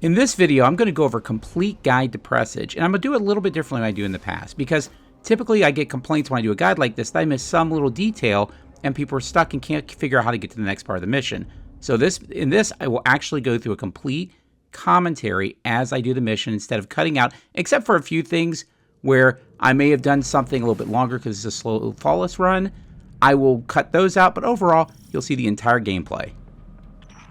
In this video, I'm going to go over a complete guide to Presage, and I'm going to do it a little bit differently than I do in the past, because typically I get complaints when I do a guide like this that I miss some little detail, and people are stuck and can't figure out how to get to the next part of the mission. So in this, I will actually go through a complete commentary as I do the mission instead of cutting out, except for a few things where I may have done something a little bit longer because it's a slow, flawless run. I will cut those out, but overall, you'll see the entire gameplay.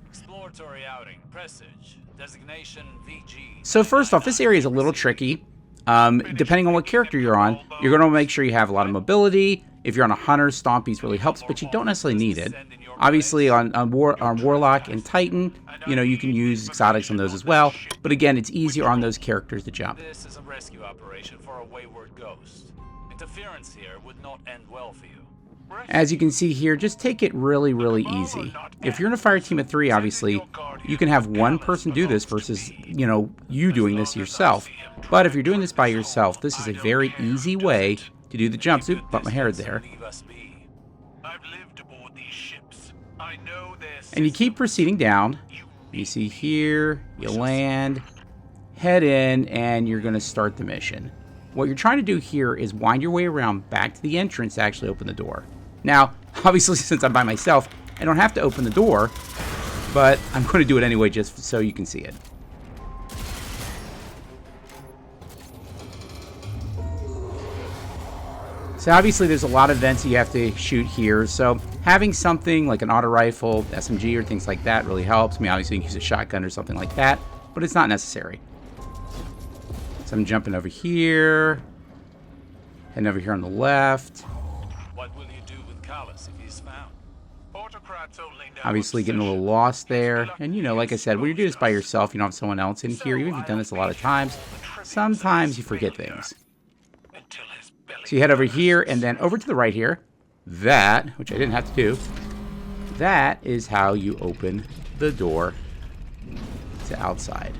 Exploratory outing, Presage, designation VG. So first off, this area is a little tricky. Depending on what character you're on, you're going to make sure you have a lot of mobility. If you're on a hunter, Stompies really helps, but you don't necessarily need it. Obviously, on Warlock and Titan, you can use exotics on those as well. But again, it's easier on those characters to jump. This is a rescue operation for a wayward ghost. Interference here would not end well for you. As you can see here, just take it really, really easy. If you're in a fire team of 3, obviously, you can have one person do this versus, you doing this yourself. But if you're doing this by yourself, this is a very easy way to do the jumps. Oop, bumped my hair there. And you keep proceeding down. You see here, you land, head in, and you're going to start the mission. What you're trying to do here is wind your way around back to the entrance to actually open the door. Now, obviously, since I'm by myself, I don't have to open the door, but I'm going to do it anyway just so you can see it. So obviously, there's a lot of vents you have to shoot here, so having something like an auto rifle, SMG, or things like that really helps. I mean, obviously, you can use a shotgun or something like that, but it's not necessary. So I'm jumping over here, heading over here on the left. What will you do with Callus if he's found? Obviously getting a little lost there. And like I said, when you do this by yourself, you don't have someone else in here. Even if you've done this a lot of times, sometimes you forget things. So you head over here and then over to the right here. That, which I didn't have to do, that is how you open the door to outside.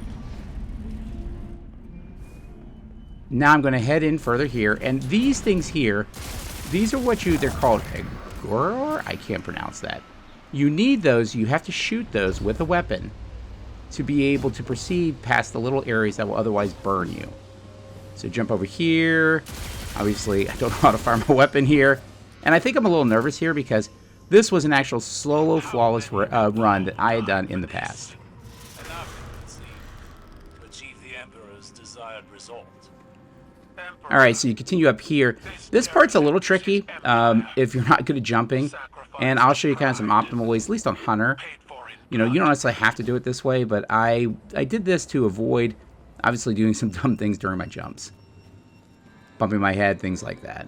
Now I'm going to head in further here, and these things here, these are they're called Agor? I can't pronounce that. You need those, you have to shoot those with a weapon to be able to proceed past the little areas that will otherwise burn you. So jump over here. Obviously, I don't know how to fire my weapon here. And I think I'm a little nervous here because this was an actual solo, flawless run that I had done in the past. To achieve the Emperor's desired result. Alright, so you continue up here. This part's a little tricky if you're not good at jumping. And I'll show you kind of some optimal ways, at least on Hunter. You don't necessarily have to do it this way, but I did this to avoid, obviously, doing some dumb things during my jumps. Bumping my head, things like that.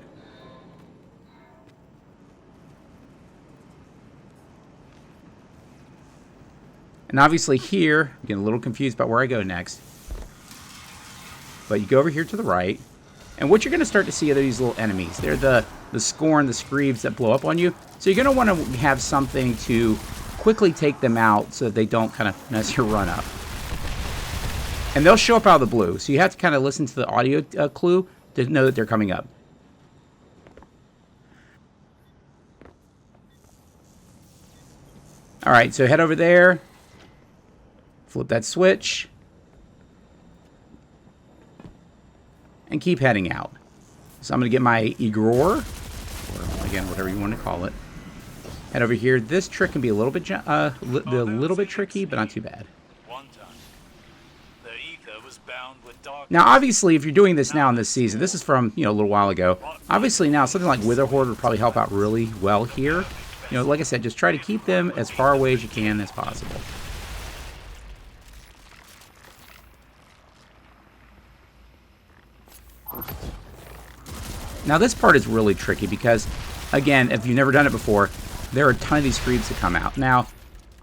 And obviously here, I'm getting a little confused about where I go next. But you go over here to the right. And what you're going to start to see are these little enemies. They're the Scorn, the Screeves that blow up on you. So you're going to want to have something to quickly take them out so that they don't kind of mess your run up. And they'll show up out of the blue. So you have to kind of listen to the audio clue to know that they're coming up. Alright, so head over there. Flip that switch. And keep heading out. So I'm going to get my Igor, or again, whatever you want to call it. Head over here. This trick can be a little bit tricky, but not too bad. Now, obviously, if you're doing this now in this season, this is from, a little while ago. Obviously, now, something like Witherhoard would probably help out really well here. Like I said, just try to keep them as far away as you can as possible. Now, this part is really tricky because, again, if you've never done it before, there are a ton of these Screeves that come out. Now,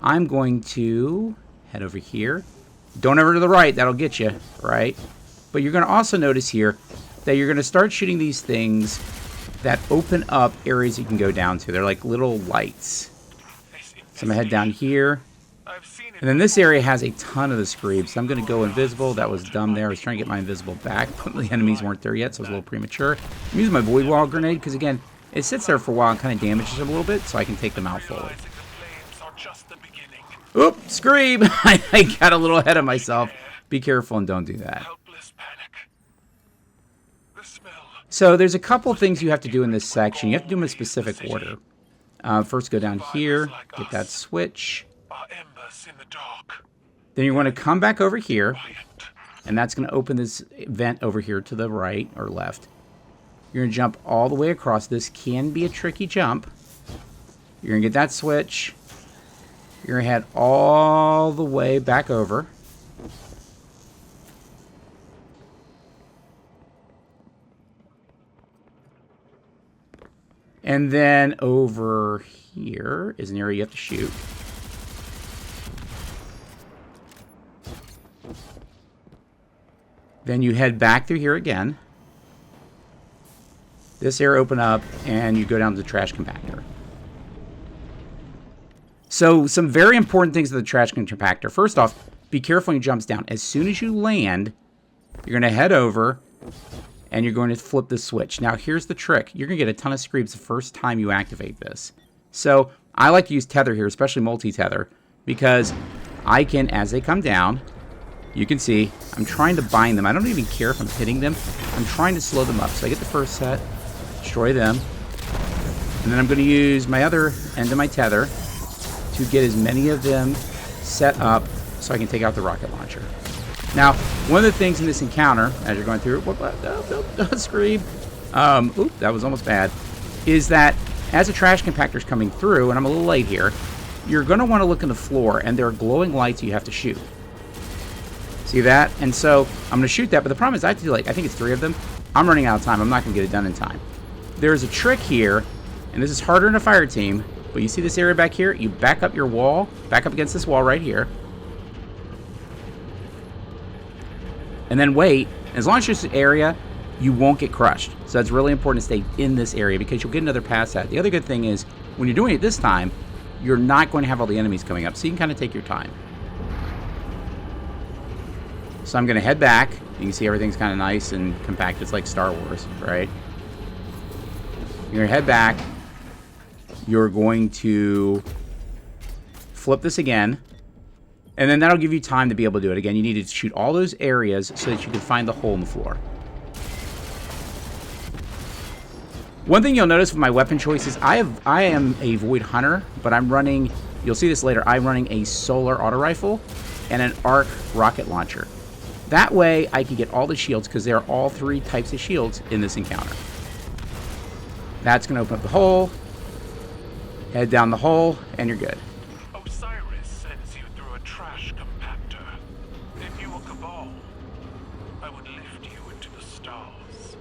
I'm going to head over here. Don't ever to the right, that'll get you, right? But you're going to also notice here that you're going to start shooting these things that open up areas you can go down to. They're like little lights. So I'm going to head down here. And then this area has a ton of the Screeves. So I'm going to go invisible. That was dumb there. I was trying to get my invisible back, but the enemies weren't there yet, so it was a little premature. I'm using my Void Wall Grenade because, again, it sits there for a while and kind of damages them a little bit, so I can take them out fully. Oop, scream! I got a little ahead of myself. Be careful and don't do that. Helpless panic. The smell. So there's a couple things you have to do in this section. You have to do them in a specific order. First, go down here, get that switch. Our embers in the dark. Then you're going to come back over here, Quiet. and that's going to open this vent over here to the right or left. You're going to jump all the way across. This can be a tricky jump. You're going to get that switch. You're going to head all the way back over. And then over here is an area you have to shoot. Then you head back through here again. This area open up, and you go down to the trash compactor. So, some very important things to the trash compactor. First off, be careful when you jumps down. As soon as you land, you're going to head over, and you're going to flip the switch. Now, here's the trick. You're going to get a ton of screams the first time you activate this. So, I like to use tether here, especially multi-tether, because I can, as they come down, you can see, I'm trying to bind them. I don't even care if I'm hitting them. I'm trying to slow them up. So I get the first set, destroy them, and then I'm going to use my other end of my tether to get as many of them set up so I can take out the rocket launcher. Now, one of the things in this encounter, as you're going through it, don't scream. Oop, that was almost bad. Is that as a trash compactor is coming through, and I'm a little late here, you're going to want to look in the floor, and there are glowing lights you have to shoot. See that? And so I'm going to shoot that, but the problem is I have to do, like, I think it's 3 of them. I'm running out of time. I'm not going to get it done in time. There's a trick here, and this is harder in a fire team, but you see this area back here? You back up your wall, back up against this wall right here. And then wait. As long as you're in this area, you won't get crushed. So it's really important to stay in this area because you'll get another pass at it. The other good thing is, when you're doing it this time, you're not going to have all the enemies coming up, so you can kind of take your time. So I'm going to head back. You can see everything's kind of nice and compact. It's like Star Wars, right? You're going to head back. You're going to flip this again. And then that'll give you time to be able to do it. Again, you need to shoot all those areas so that you can find the hole in the floor. One thing you'll notice with my weapon choices, I am a Void Hunter, but I'm running, you'll see this later, I'm running a solar auto rifle and an arc rocket launcher. That way, I can get all the shields, because there are all 3 types of shields in this encounter. That's going to open up the hole. Head down the hole, and you're good. Osiris sends you through a trash compactor. If you were Cabal, I would lift you into the stars.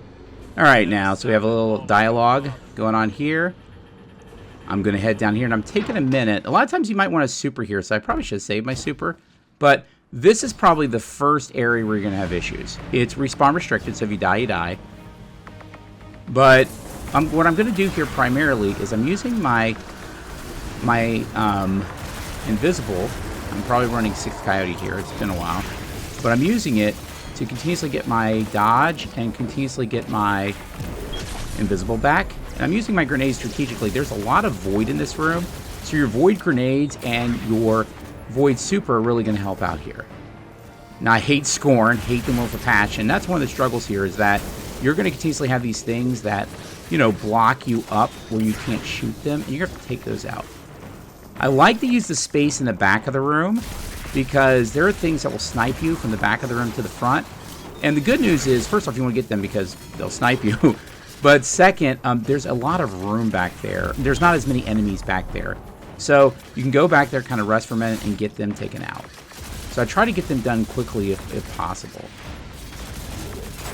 Alright, now, so we have a little dialogue going on here. I'm going to head down here, and I'm taking a minute. A lot of times you might want a super here, so I probably should save my super. But this is probably the first area where you're going to have issues. It's respawn restricted, so if you die, you die. But what I'm going to do here primarily is I'm using my invisible. I'm probably running 6th Coyote here. It's been a while. But I'm using it to continuously get my dodge and continuously get my invisible back. And I'm using my grenades strategically. There's a lot of void in this room. So your void grenades and your void super are really going to help out here. Now, I hate Scorn, hate them with a passion. That's one of the struggles here, is that you're going to continuously have these things that, you know, block you up where you can't shoot them, and you're going to have to take those out. I like to use the space in the back of the room because there are things that will snipe you from the back of the room to the front. And the good news is, first off, you want to get them because they'll snipe you. But second, there's a lot of room back there. There's not as many enemies back there. So you can go back there, kind of rest for a minute, and get them taken out. So I try to get them done quickly if possible.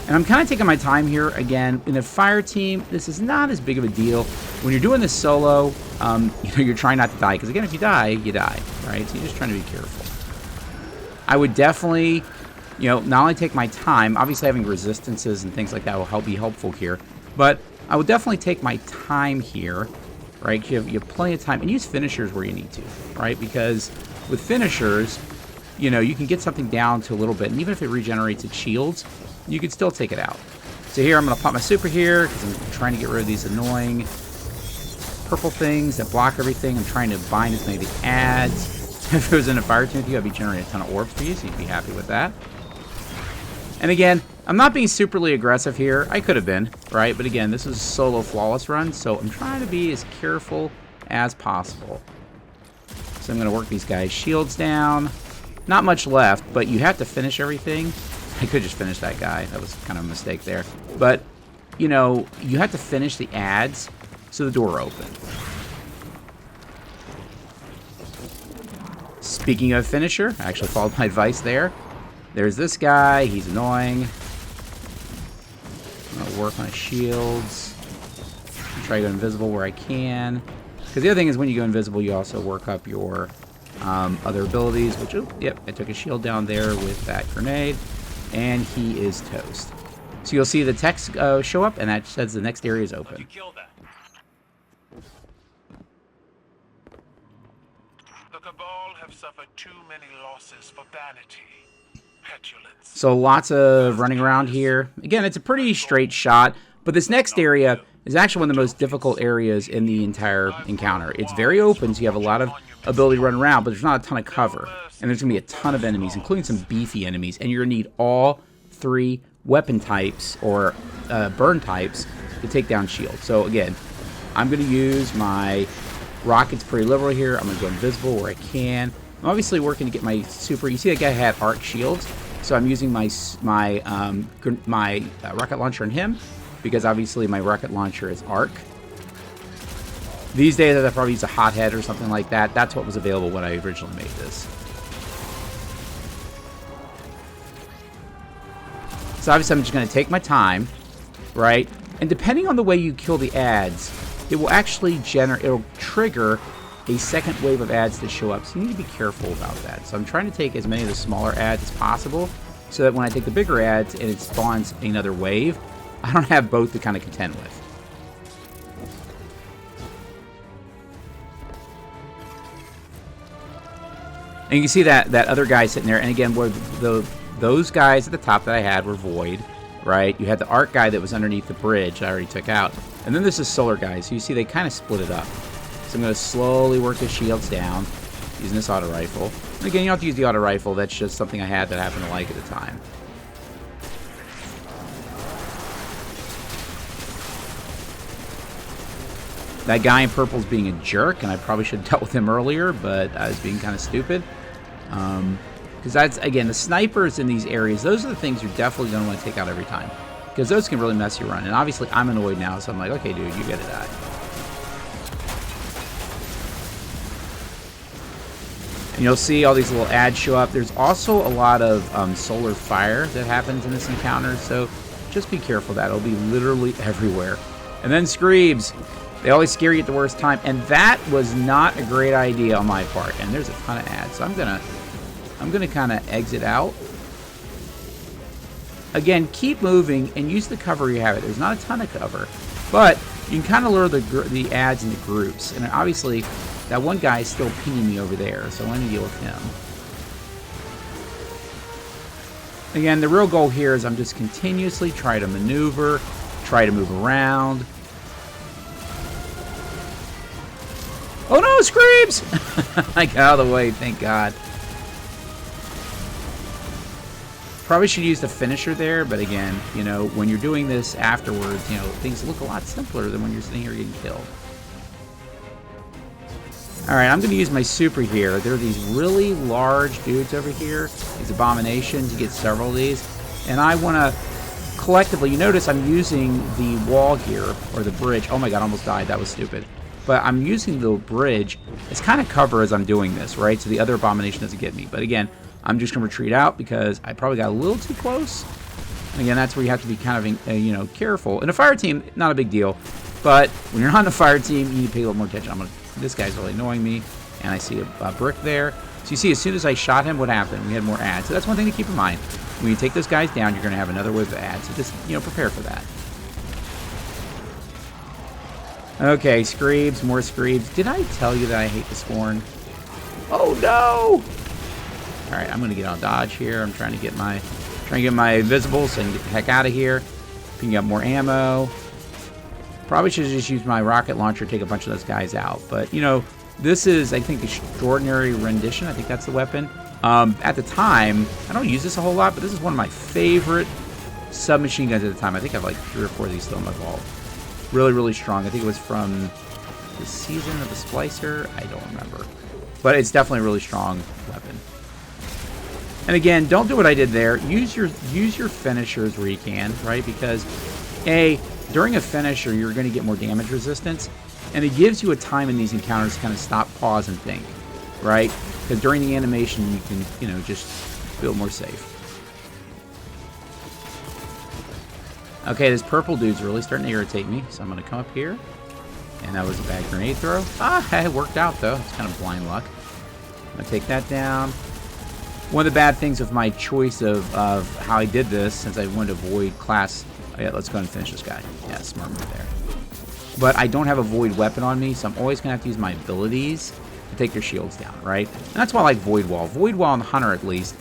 And I'm kind of taking my time here. Again, in a fire team, this is not as big of a deal. When you're doing this solo, you know, you're trying not to die. Because again, if you die, right? So you're just trying to be careful. I would definitely, you know, not only take my time, obviously having resistances and things like that will be helpful here. But I would definitely take my time here, right? You have plenty of time. And use finishers where you need to, right? Because with finishers, you know, you can get something down to a little bit. And even if it regenerates its shields, you can still take it out. So here, I'm going to pop my super here because I'm trying to get rid of these annoying purple things that block everything. I'm trying to bind as many of the ads. If it was in a fire team with you, I'd be generating a ton of orbs for you, so you'd be happy with that. And again, I'm not being superly aggressive here. I could have been, right? But again, this is a solo flawless run, so I'm trying to be as careful as possible. So I'm going to work these guys' shields down. Not much left, but you have to finish everything. I could just finish that guy. That was kind of a mistake there. But, you know, you have to finish the ads so the door opens. Speaking of finisher, I actually followed my advice there. There's this guy. He's annoying. I'm going to work on his shields. Try to go invisible where I can. Because the other thing is when you go invisible, you also work up your other abilities. Which, oh, yep, I took a shield down there with that grenade. And he is toast. So you'll see the text show up, and that says the next area is open. You killed that. The Cabal have suffered too many losses for vanity, petulance. So lots of running around here. Again, it's a pretty straight shot, but this next area is actually one of the most difficult areas in the entire encounter. It's very open, so you have a lot of ability to run around, but there's not a ton of cover. And there's going to be a ton of enemies, including some beefy enemies, and you're going to need all 3 weapon types or burn types to take down shields. So again, I'm going to use my rockets pretty liberal here. I'm going to go invisible where I can. I'm obviously working to get my super. You see that guy had arc shields, so I'm using my rocket launcher on him because obviously my rocket launcher is arc. These days I'd probably use a hothead or something like that. That's what was available when I originally made this. So obviously I'm just going to take my time, right? And depending on the way you kill the ads, it will actually it'll trigger a second wave of ads that show up. So you need to be careful about that. So I'm trying to take as many of the smaller ads as possible so that when I take the bigger ads and it spawns another wave, I don't have both to kind of contend with. And you can see that other guy sitting there. And again, where those guys at the top that I had were void, right? You had the arc guy that was underneath the bridge I already took out. And then this is solar guy. So you see they kind of split it up. So I'm going to slowly work the shields down using this auto rifle. And again, you don't have to use the auto rifle. That's just something I had that I happened to like at the time. That guy in purple is being a jerk, and I probably should have dealt with him earlier, but I was being kind of stupid. Because that's, again, the snipers in these areas, those are the things you're definitely going to want to take out every time. Because those can really mess you around. And obviously, I'm annoyed now, so I'm like, okay, dude, you gotta die. And you'll see all these little ads show up. There's also a lot of solar fire that happens in this encounter, so just be careful of that. It'll be literally everywhere. And then Screebs. They always scare you at the worst time, and that was not a great idea on my part. And there's a ton of ads, so I'm gonna kind of exit out. Again, keep moving and use the cover you have. There's not a ton of cover, but you can kind of lure the ads into groups. And obviously, that one guy is still pinging me over there, so I'm going to deal with him. Again, the real goal here is I'm just continuously try to maneuver, try to move around. Oh no, Screebs! I got out of the way, thank God. Probably should use the finisher there, but again, you know, when you're doing this afterwards, you know, things look a lot simpler than when you're sitting here getting killed. Alright, I'm going to use my super here. There are these really large dudes over here, these abominations. You get several of these. And I want to collectively, you notice I'm using the wall here, or the bridge. Oh my God, I almost died. That was stupid. But I'm using the bridge as kind of cover as I'm doing this, right? So the other abomination doesn't get me. But again, I'm just going to retreat out because I probably got a little too close. And again, that's where you have to be kind of, you know, careful. In a fire team, not a big deal. But when you're on a fire team, you need to pay a little more attention. This guy's really annoying me. And I see a brick there. So you see, as soon as I shot him, what happened? We had more ads. So that's one thing to keep in mind. When you take those guys down, you're going to have another wave of ads. So just, you know, prepare for that. Okay, Screebs, more Screebs. Did I tell you that I hate the spawn? Oh no! Alright, I'm gonna get on dodge here. I'm trying to get my invisibles and get the heck out of here. Picking up more ammo. Probably should have just used my rocket launcher to take a bunch of those guys out. But, you know, This is, I think, Extraordinary Rendition. I think that's the weapon. At the time, I don't use this a whole lot, but this is one of my favorite submachine guns at the time. I think I have like 3 or 4 of these still in my vault. Really, really strong. I think it was from the Season of the Splicer. I don't remember. But it's definitely a really strong weapon. And again, don't do what I did there. Use your finishers where you can, right? Because, A, during a finisher, you're going to get more damage resistance. And it gives you a time in these encounters to kind of stop, pause, and think, right? Because during the animation, you can, you know, just feel more safe. Okay, this purple dude's really starting to irritate me, so I'm going to come up here. And that was a bad grenade throw. Ah, it worked out, though. It's kind of blind luck. I'm going to take that down. One of the bad things with my choice of how I did this, since I wanted to avoid class... Oh, yeah, let's go ahead and finish this guy. Yeah, smart move there. But I don't have a void weapon on me, so I'm always going to have to use my abilities to take their shields down, right? And that's why I like Void Wall. Void Wall on the Hunter, at least,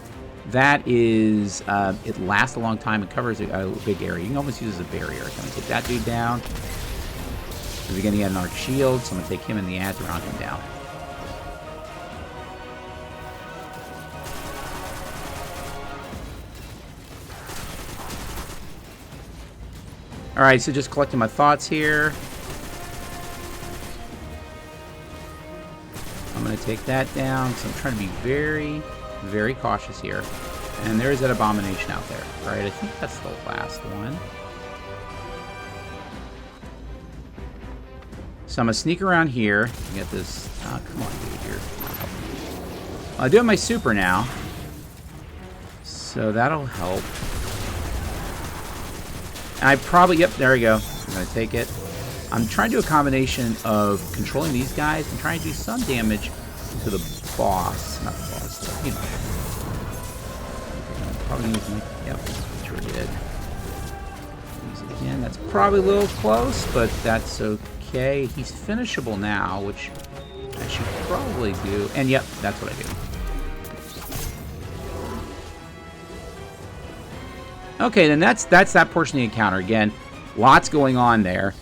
that is... it lasts a long time. It covers a big area. You can almost use it as a barrier. I'm going to take that dude down. Because again, he had an arc shield, so I'm going to take him in the ad to round him down. Alright, so just collecting my thoughts here. I'm going to take that down, so I'm trying to be very, very cautious here. And there's that abomination out there, right? I think that's the last one. So I'm going to sneak around here. Get this... come on, dude, here. I do have my super now. So that'll help. I probably... Yep, there we go. I'm going to take it. I'm trying to do a combination of controlling these guys and trying to do some damage to the boss. Not the boss, you know. Probably use my... Yep, sure did. Use it again. That's probably a little close, but that's okay. He's finishable now, which I should probably do. And yep, that's what I do. Okay, then that's that portion of the encounter. Again, lots going on there.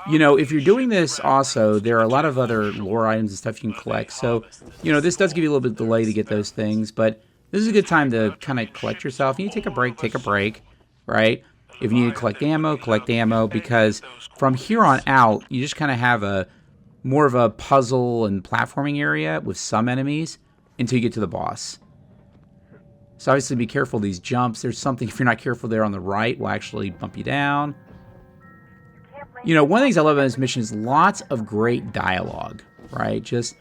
You know, if you're doing this also, there are a lot of other lore items and stuff you can collect. So, you know, this does give you a little bit of delay to get those things, but this is a good time to kind of collect yourself. If you need to take a break, right? If you need to collect ammo, because from here on out, you just kind of have a more of a puzzle and platforming area with some enemies until you get to the boss. So obviously be careful of these jumps. There's something, if you're not careful there on the right, will actually bump you down. You know, one of the things I love about this mission is lots of great dialogue, right? Just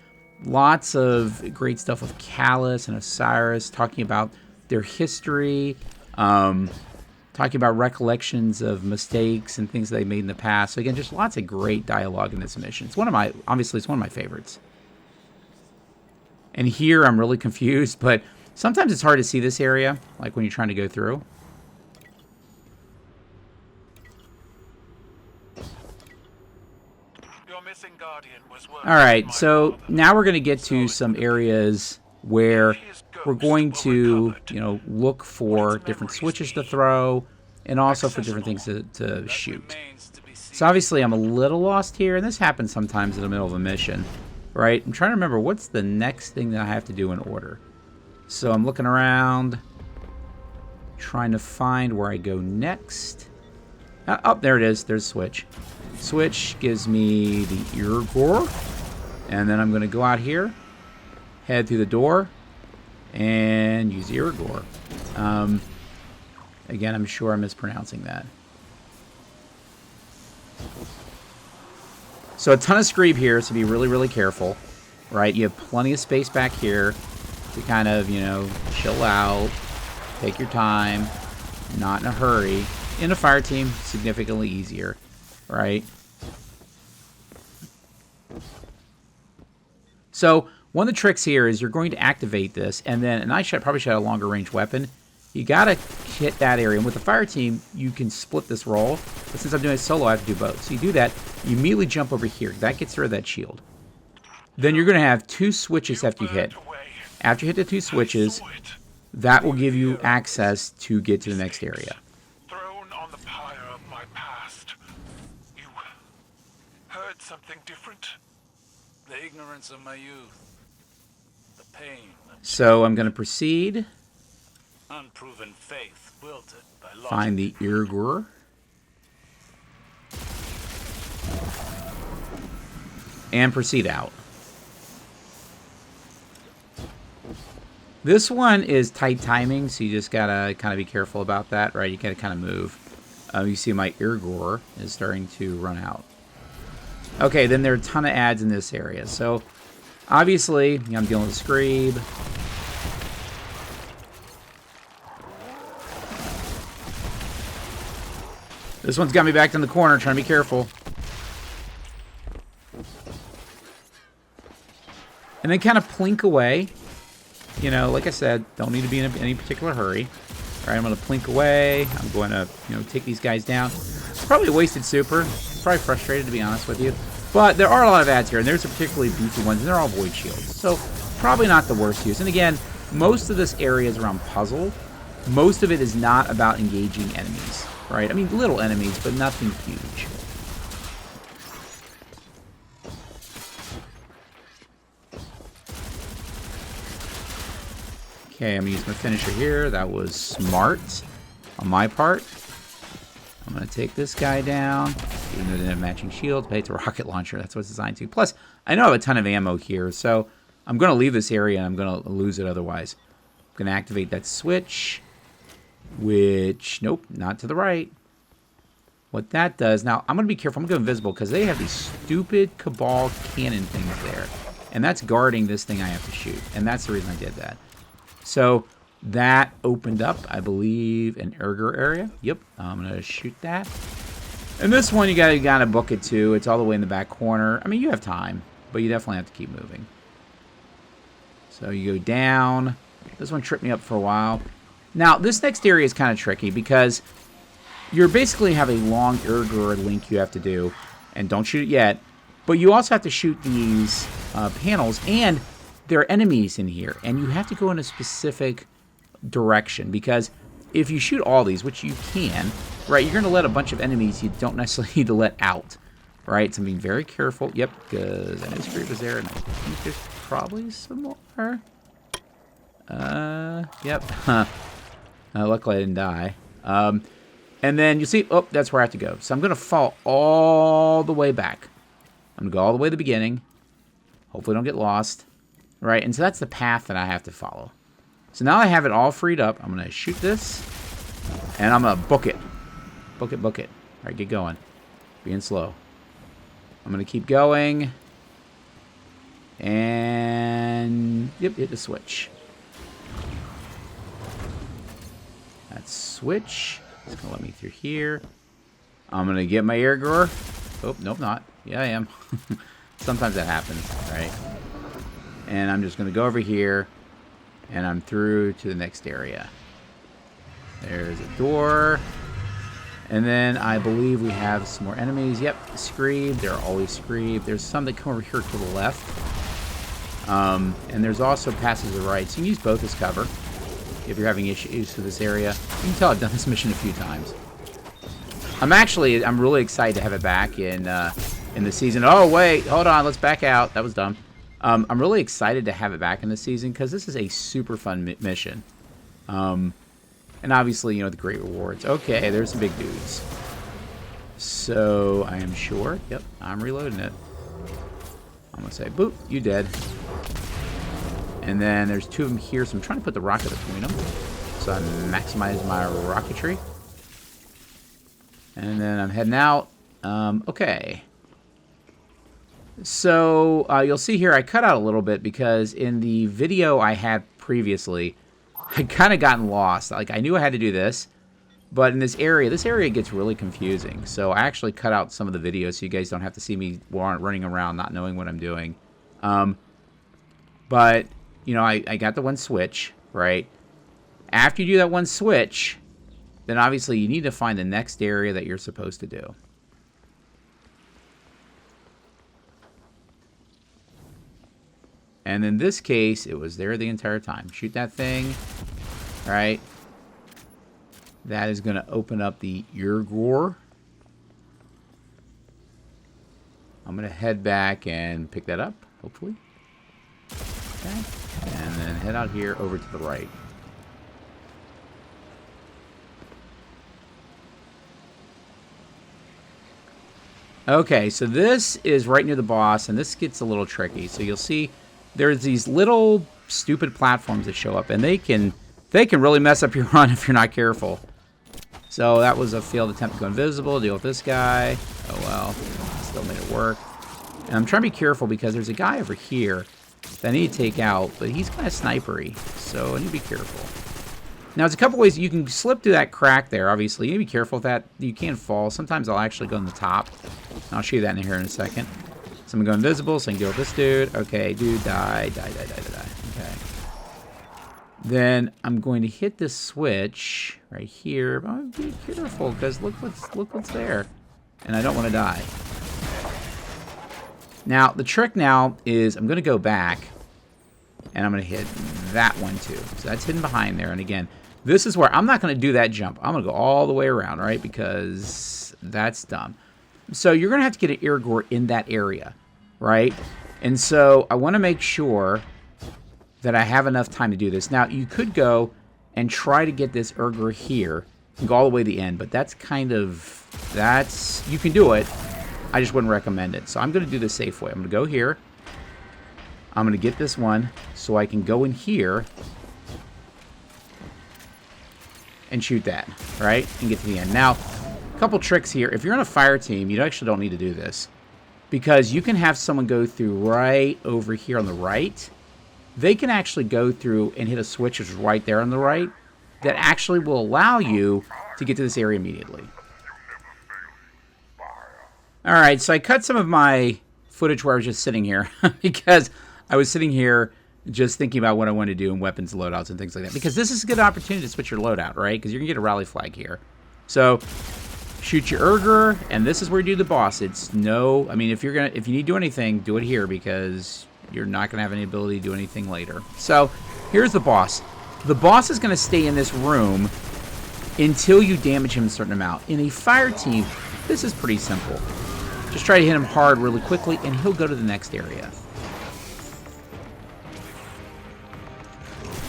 lots of great stuff with Callus and Osiris talking about their history, talking about recollections of mistakes and things they made in the past. So again, just lots of great dialogue in this mission. It's obviously it's one of my favorites. And here I'm really confused, but sometimes it's hard to see this area, like when you're trying to go through. Alright, so now we're going to get to some areas where we're going to, you know, look for different switches to throw and also for different things to shoot. So obviously I'm a little lost here, and this happens sometimes in the middle of a mission, right? I'm trying to remember what's the next thing that I have to do in order. So I'm looking around, trying to find where I go next. Oh, there it is. There's Switch. Switch gives me the Irgor. And then I'm going to go out here, head through the door, and use the Irgor. Again, I'm sure I'm mispronouncing that. So a ton of Screeb here, so be really, really careful. Right? You have plenty of space back here to kind of, you know, chill out, take your time, not in a hurry. In a fire team, significantly easier, right? So one of the tricks here is you're going to activate this, and then, and probably should have a longer range weapon. You gotta hit that area, and with the fire team, you can split this roll. But since I'm doing it solo, I have to do both. So you do that, you immediately jump over here. That gets rid of that shield. Then you're gonna have 2 switches after you hit. After you hit the 2 switches, that will give you access to get to the next area. Thrown on the pyre of my past, you heard something different? The ignorance of my youth. The pain. So I'm going to proceed. Unproven faith wilted by logic. Find the Irgur. And proceed out. This one is tight timing, so you just gotta kind of be careful about that, right? You gotta kind of move. You see my Irgur is starting to run out. Okay, then there are a ton of ads in this area. So, obviously, I'm dealing with Screeb. This one's got me backed in the corner, trying to be careful. And then kind of plink away. You know, like I said, don't need to be in any particular hurry. All right, I'm going to plink away. I'm going to, take these guys down. It's probably a wasted super. Probably frustrated, to be honest with you. But there are a lot of ads here, and there's some particularly beefy ones, and they're all void shields. So probably not the worst use. And again, most of this area is around puzzle. Most of it is not about engaging enemies, right? I mean, little enemies, but nothing huge. Okay, I'm going to use my finisher here. That was smart on my part. I'm going to take this guy down. Even though it didn't have matching shield, but it's a rocket launcher. That's what it's designed to. Plus, I know I have a ton of ammo here, so I'm going to leave this area and I'm going to lose it otherwise. I'm going to activate that switch, which, nope, not to the right. What that does, now I'm going to be careful. I'm going to go invisible because they have these stupid Cabal cannon things there. And that's guarding this thing I have to shoot. And that's the reason I did that. So that opened up, I believe, an Irgur area. Yep, I'm going to shoot that. And this one, you got to kind of book it too. It's all the way in the back corner. I mean, you have time, but you definitely have to keep moving. So you go down. This one tripped me up for a while. Now, this next area is kind of tricky because you basically have a long Irgur link you have to do. And don't shoot it yet. But you also have to shoot these panels, and there are enemies in here, and you have to go in a specific direction, because if you shoot all these, which you can, right, you're going to let a bunch of enemies you don't necessarily need to let out, right? So I'm being very careful. Yep, because I know Screeb is there, and I think there's probably some more. Yep. Luckily I didn't die. And then you see, oh, that's where I have to go. So I'm going to fall all the way back. I'm going to go all the way to the beginning. Hopefully I don't get lost. Right, and so that's the path that I have to follow. So now I have it all freed up. I'm going to shoot this, and I'm going to book it. Book it, book it. All right, get going. Being slow. I'm going to keep going. And, yep, hit the switch. That switch is going to let me through here. I'm going to get my Irgur. Oh, nope, not. Yeah, I am. Sometimes that happens, right? And I'm just going to go over here, and I'm through to the next area. There's a door. And then I believe we have some more enemies. Yep, Screeb. There are always Screeb. There's some that come over here to the left. And there's also passes to the right. So you can use both as cover if you're having issues with this area. You can tell I've done this mission a few times. I'm really excited to have it back in the season. Oh, wait. Hold on. Let's back out. That was dumb. I'm really excited to have it back in the season because this is a super fun mission. And obviously, the great rewards. Okay, there's some big dudes. So, I am sure. Yep, I'm reloading it. I'm going to say, boop, you dead. And then there's two of them here, so I'm trying to put the rocket between them. So I maximize my rocketry. And then I'm heading out. Okay. So, you'll see here I cut out a little bit because in the video I had previously, I'd kind of gotten lost. Like, I knew I had to do this, but in this area gets really confusing. So, I actually cut out some of the videos so you guys don't have to see me running around not knowing what I'm doing. But, I got the one switch, right? After you do that one switch, then obviously you need to find the next area that you're supposed to do. And in this case, it was there the entire time. Shoot that thing, right? That is going to open up the Irgur. I'm going to head back and pick that up, hopefully. Okay. And then head out here over to the right. Okay, so this is right near the boss, and this gets a little tricky. So you'll see there's these little stupid platforms that show up, and they can really mess up your run if you're not careful. So that was a failed attempt to go invisible. Deal with this guy. Oh well, still made it work. And I'm trying to be careful because there's a guy over here that I need to take out, but he's kind of snipery, so I need to be careful. Now, there's a couple ways you can slip through that crack there, obviously. You need to be careful with that. You can fall. Sometimes I'll actually go on the top. I'll show you that in here in a second. So I'm going to go invisible so I can deal with this dude. Okay, dude, die. Okay. Then I'm going to hit this switch right here. But be careful, because look what's there. And I don't want to die. Now, the trick now is I'm going to go back, and I'm going to hit that one too. So that's hidden behind there. And again, this is where I'm not going to do that jump. I'm going to go all the way around, right? Because that's dumb. So you're going to have to get an Irgor in that area, right? And so I want to make sure that I have enough time to do this. Now, you could go and try to get this Irgor here and go all the way to the end, but that's kind of, you can do it. I just wouldn't recommend it. So I'm going to do the safe way. I'm going to go here. I'm going to get this one so I can go in here and shoot that, right? And get to the end. Now, a couple tricks here. If you're on a fire team, you actually don't need to do this because you can have someone go through right over here on the right. They can actually go through and hit a switch which is right there on the right that actually will allow you to get to this area immediately. All right, so I cut some of my footage where I was just sitting here because I was sitting here just thinking about what I want to do in weapons loadouts and things like that. Because this is a good opportunity to switch your loadout, right? Because you're going to get a rally flag here. So, shoot your Irgor, and this is where you do the boss. It's no... I mean, if you need to do anything, do it here because you're not going to have any ability to do anything later. So, here's the boss. The boss is going to stay in this room until you damage him a certain amount. In a fire team, this is pretty simple. Just try to hit him hard really quickly, and he'll go to the next area.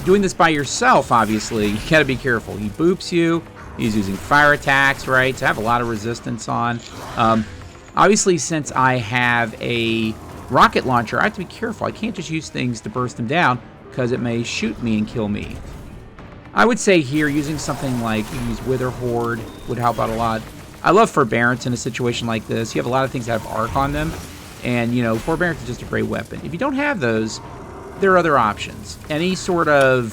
Doing this by yourself, obviously, you gotta be careful. He boops you. He's using fire attacks, right? So I have a lot of resistance on. Obviously, since I have a rocket launcher, I have to be careful. I can't just use things to burst him down because it may shoot me and kill me. I would say here, using something like, you can use Wither Horde would help out a lot. I love Forbearance in a situation like this. You have a lot of things that have arc on them. And, you know, Forbearance is just a great weapon. If you don't have those, there are other options. Any sort of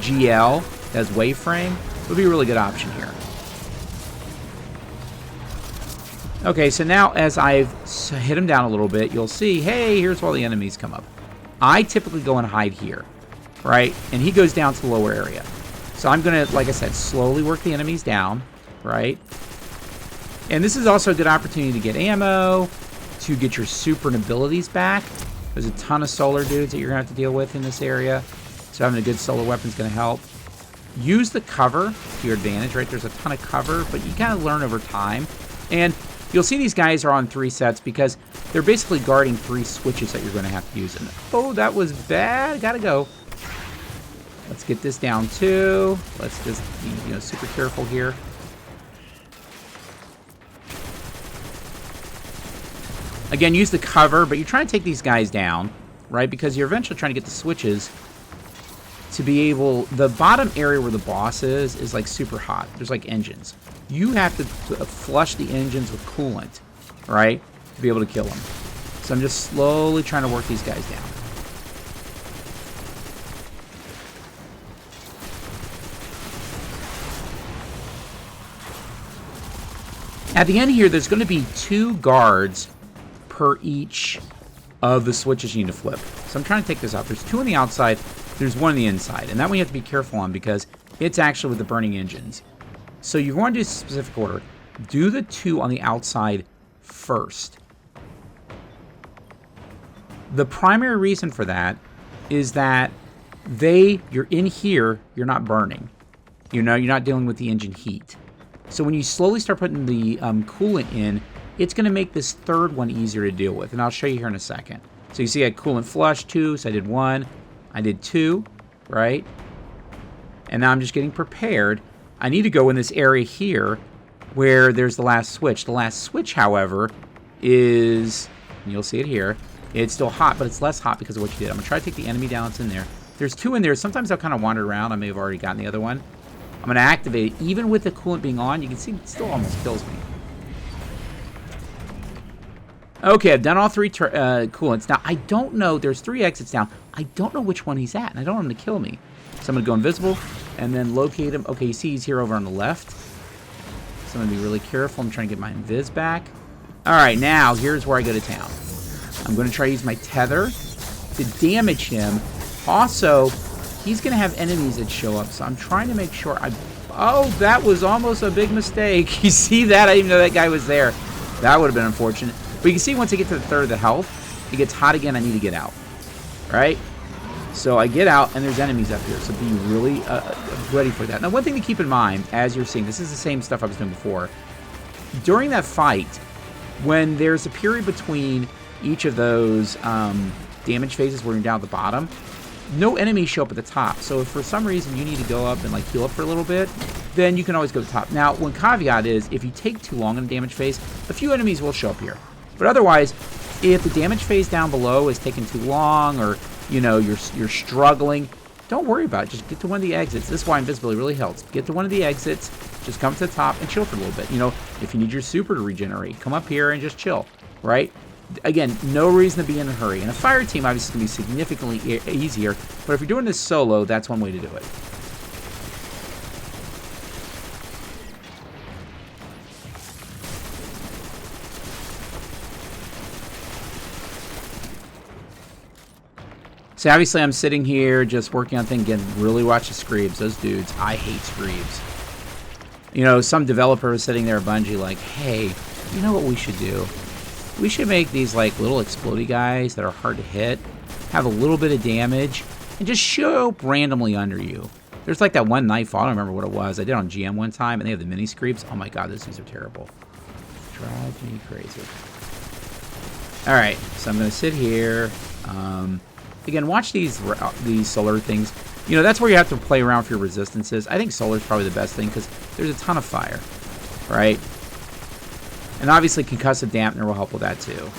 GL as Waveframe would be a really good option here. Okay, so now as I've hit him down a little bit, you'll see, hey, here's where all the enemies come up. I typically go and hide here, right? And he goes down to the lower area. So I'm going to, like I said, slowly work the enemies down, right? And this is also a good opportunity to get ammo, to get your super and abilities back. There's a ton of solar dudes that you're going to have to deal with in this area. So having a good solar weapon is going to help. Use the cover to your advantage, right? There's a ton of cover, but you kind of learn over time. And you'll see these guys are on 3 sets because they're basically guarding 3 switches that you're going to have to use. And oh, that was bad. Gotta go. Let's get this down too. Let's just be, super careful here. Again, use the cover, but you're trying to take these guys down, right? Because you're eventually trying to get the switches to be able... The bottom area where the boss is like super hot. There's like engines. You have to flush the engines with coolant, right? To be able to kill them. So I'm just slowly trying to work these guys down. At the end here, there's going to be 2 guards per each of the switches you need to flip. So I'm trying to take this out. There's 2 on the outside, there's 1 on the inside. And that one you have to be careful on because it's actually with the burning engines. So you're going to do a specific order. Do the 2 on the outside first. The primary reason for that is that you're in here, you're not burning. You're not dealing with the engine heat. So when you slowly start putting the coolant in, it's going to make this 3rd one easier to deal with. And I'll show you here in a second. So you see I coolant flush 2, so I did 1. I did 2, right? And now I'm just getting prepared. I need to go in this area here where there's the last switch. The last switch, however, is, and you'll see it here, it's still hot, but it's less hot because of what you did. I'm going to try to take the enemy down that's in there. There's 2 in there. Sometimes I'll kind of wander around. I may have already gotten the other one. I'm going to activate it. Even with the coolant being on, you can see it still almost kills me. Okay, I've done all 3 coolants. Now, I don't know. There's 3 exits down. I don't know which one he's at, and I don't want him to kill me. So I'm going to go invisible and then locate him. Okay, you see he's here over on the left. So I'm going to be really careful. I'm trying to get my invis back. All right, now here's where I go to town. I'm going to try to use my tether to damage him. Also, he's going to have enemies that show up, so I'm trying to make sure I... Oh, that was almost a big mistake. You see that? I didn't even know that guy was there. That would have been unfortunate. But you can see once I get to the third of the health, it gets hot again. I need to get out. Right? So I get out, and there's enemies up here. So be really ready for that. Now, one thing to keep in mind, as you're seeing, this is the same stuff I was doing before. During that fight, when there's a period between each of those damage phases where you're down at the bottom, no enemies show up at the top. So if for some reason you need to go up and like heal up for a little bit, then you can always go to the top. Now, one caveat is if you take too long in a damage phase, a few enemies will show up here. But otherwise, if the damage phase down below is taking too long, or you know you're struggling, don't worry about it. Just get to one of the exits. This is why invisibility really helps. Get to one of the exits, just come to the top and chill for a little bit. You know, if you need your super to regenerate, come up here and just chill, right? Again, no reason to be in a hurry. And a fire team obviously is going to be significantly easier, but if you're doing this solo, that's one way to do it. So obviously I'm sitting here just working on things. Again, really watch the Screebs. Those dudes, I hate Screebs. You know, some developer was sitting there at Bungie like, hey, you know what we should do? We should make these like little explodey guys that are hard to hit, have a little bit of damage, and just show up randomly under you. There's like that one knife, I don't remember what it was. I did on GM one time, and they have the mini Screebs. Oh my god, those things are terrible. Drive me crazy. Alright, so I'm going to sit here. Again, watch these solar things. You know, that's where you have to play around with your resistances. I think solar is probably the best thing because there's a ton of fire, right? And obviously, concussive dampener will help with that too,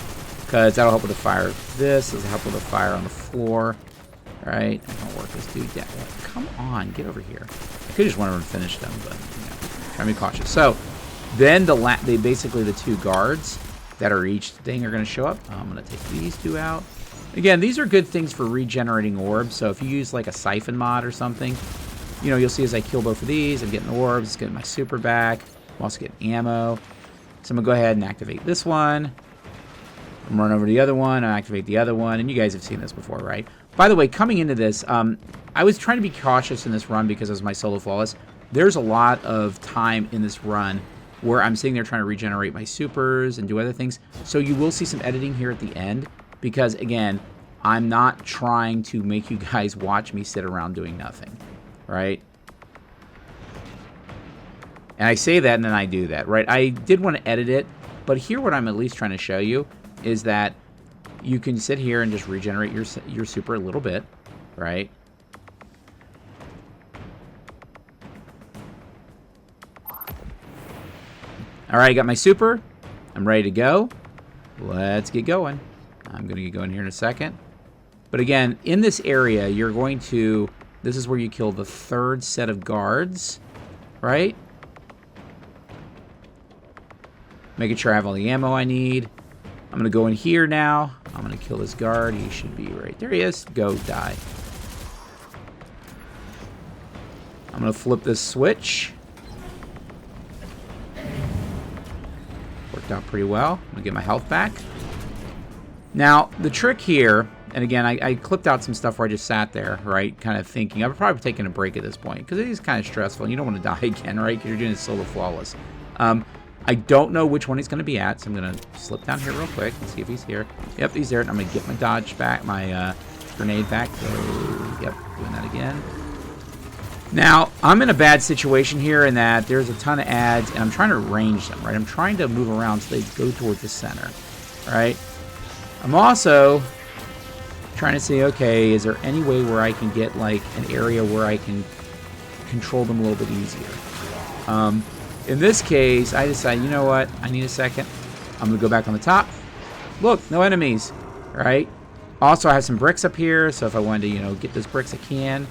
because that'll help with the fire. This will help with the fire on the floor, right? I don't work this dude down. Come on, get over here. I could just want to finish them, but you know, try to be cautious. So then basically the 2 guards that are each thing are going to show up. I'm going to take these 2 out. Again, these are good things for regenerating orbs. So if you use like a siphon mod or something, you know, you'll see as I kill both of these, I'm getting orbs, getting my super back. I'm also getting ammo. So I'm going to go ahead and activate this one. I'm run over to the other one, and activate the other one. And you guys have seen this before, right? By the way, coming into this, I was trying to be cautious in this run because it was my solo flawless. There's a lot of time in this run where I'm sitting there trying to regenerate my supers and do other things. So you will see some editing here at the end. Because, again, I'm not trying to make you guys watch me sit around doing nothing, right? And I say that and then I do that, right? I did want to edit it, but here what I'm at least trying to show you is that you can sit here and just regenerate your super a little bit, right? All right, I got my super. I'm ready to go. Let's get going. I'm going to get going here in a second. But again, in this area, you're going to... This is where you kill the 3rd set of guards, right? Making sure I have all the ammo I need. I'm going to go in here now. I'm going to kill this guard. He should be right there. He is. Go, die. I'm going to flip this switch. Worked out pretty well. I'm going to get my health back. Now, the trick here, and again, I clipped out some stuff where I just sat there, right, kind of thinking. I'm probably taking a break at this point, because it is kind of stressful, and you don't want to die again, right, because you're doing it solo flawless. I don't know which one he's going to be at, so I'm going to slip down here real quick and see if he's here. Yep, he's there, and I'm going to get my dodge back, my grenade back. So, yep, doing that again. Now, I'm in a bad situation here in that there's a ton of ads, and I'm trying to range them, right? I'm trying to move around so they go towards the center, right? I'm also trying to say, okay, is there any way where I can get like an area where I can control them a little bit easier? In this case, I decided, you know what? I need a second. I'm going to go back on the top. Look, no enemies, right? Also, I have some bricks up here, so if I wanted to, you know, get those bricks, I can.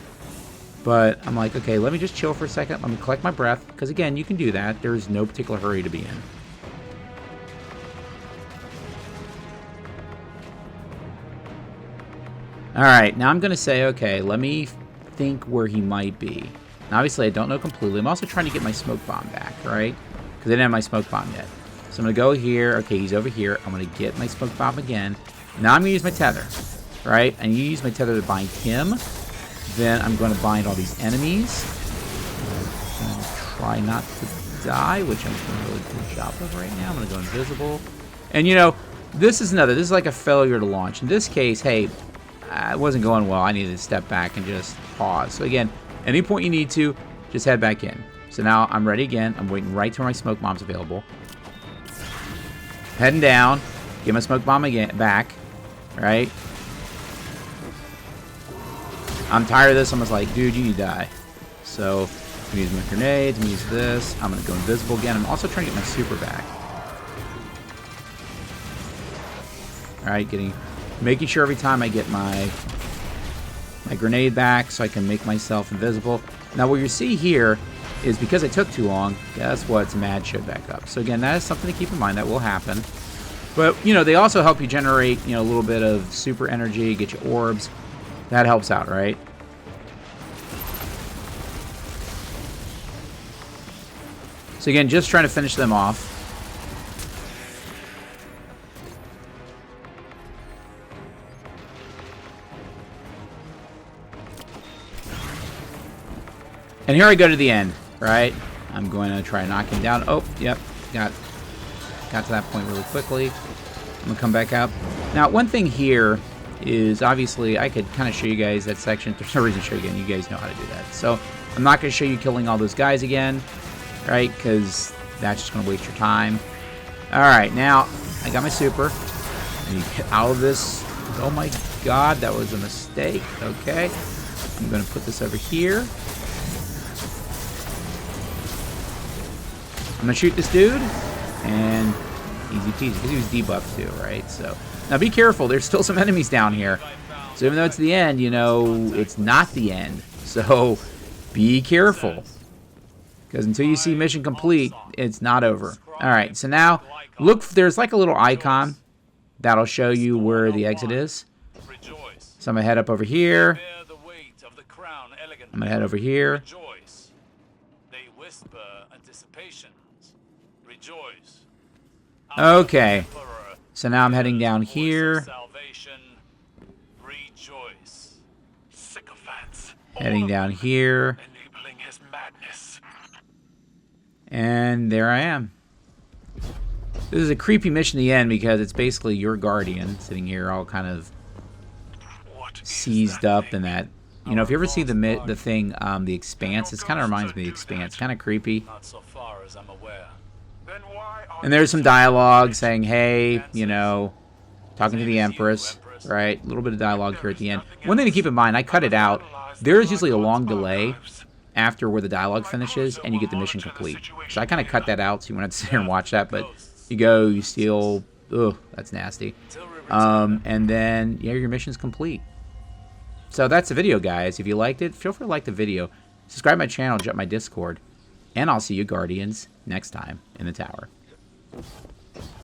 But I'm like, okay, let me just chill for a second. Let me collect my breath, because again, you can do that. There's no particular hurry to be in. Alright, now I'm going to say, okay, let me think where he might be. Now, obviously, I don't know completely. I'm also trying to get my smoke bomb back, right? Because I didn't have my smoke bomb yet. So I'm going to go here. Okay, he's over here. I'm going to get my smoke bomb again. Now I'm going to use my tether, right? I need to use my tether to bind him. Then I'm going to bind all these enemies. I'm going to try not to die, which I'm doing a really good job of right now. I'm going to go invisible. And, you know, this is like a failure to launch. In this case, hey, it wasn't going well. I needed to step back and just pause. So again, any point you need to, just head back in. So now I'm ready again. I'm waiting right till my smoke bomb's available. Heading down. Get my smoke bomb again back. Right? I'm tired of this. I'm just like, dude, you need to die. So I'm gonna use my grenades. I'm gonna use this. I'm gonna go invisible again. I'm also trying to get my super back. Alright, making sure every time I get my grenade back so I can make myself invisible. Now what you see here is because I took too long, guess what? It's mad showed back up. So again, that is something to keep in mind. That will happen. But, you know, they also help you generate, you know, a little bit of super energy, get you orbs. That helps out, right? So again, just trying to finish them off. And here I go to the end, right? I'm going to try and knock him down. Oh, yep, got to that point really quickly. I'm gonna come back up. Now, one thing here is obviously I could kind of show you guys that section. There's no reason to show you again. You guys know how to do that. So I'm not going to show you killing all those guys again, right? Because that's just going to waste your time. All right, now I got my super. I need to get out of this. Oh my God, that was a mistake. Okay, I'm going to put this over here. I'm going to shoot this dude, and easy peasy, because he was debuffed too, right? So, now be careful, there's still some enemies down here. So even though it's the end, you know, it's not the end. So, be careful. Because until you see mission complete, it's not over. Alright, so now, look, there's like a little icon that'll show you where the exit is. So I'm going to head up over here. I'm going to head over here. Okay, so now I'm heading down here. Heading down here. And there I am. This is a creepy mission at the end because it's basically your guardian sitting here all kind of seized up in that. You know, if you ever see the thing, The Expanse, it kind of reminds me of The Expanse. Kind of creepy. And there's some dialogue saying, hey, you know, talking to the Empress, right? A little bit of dialogue here at the end. One thing to keep in mind, I cut it out. There is usually a long delay after where the dialogue finishes, and you get the mission complete. So I kind of cut that out, so you won't have to sit here and watch that, but you go, you steal, ugh, that's nasty. And then, yeah, your mission's complete. So that's the video, guys. If you liked it, feel free to like the video. Subscribe to my channel, jump my Discord. And I'll see you, Guardians, next time in the tower.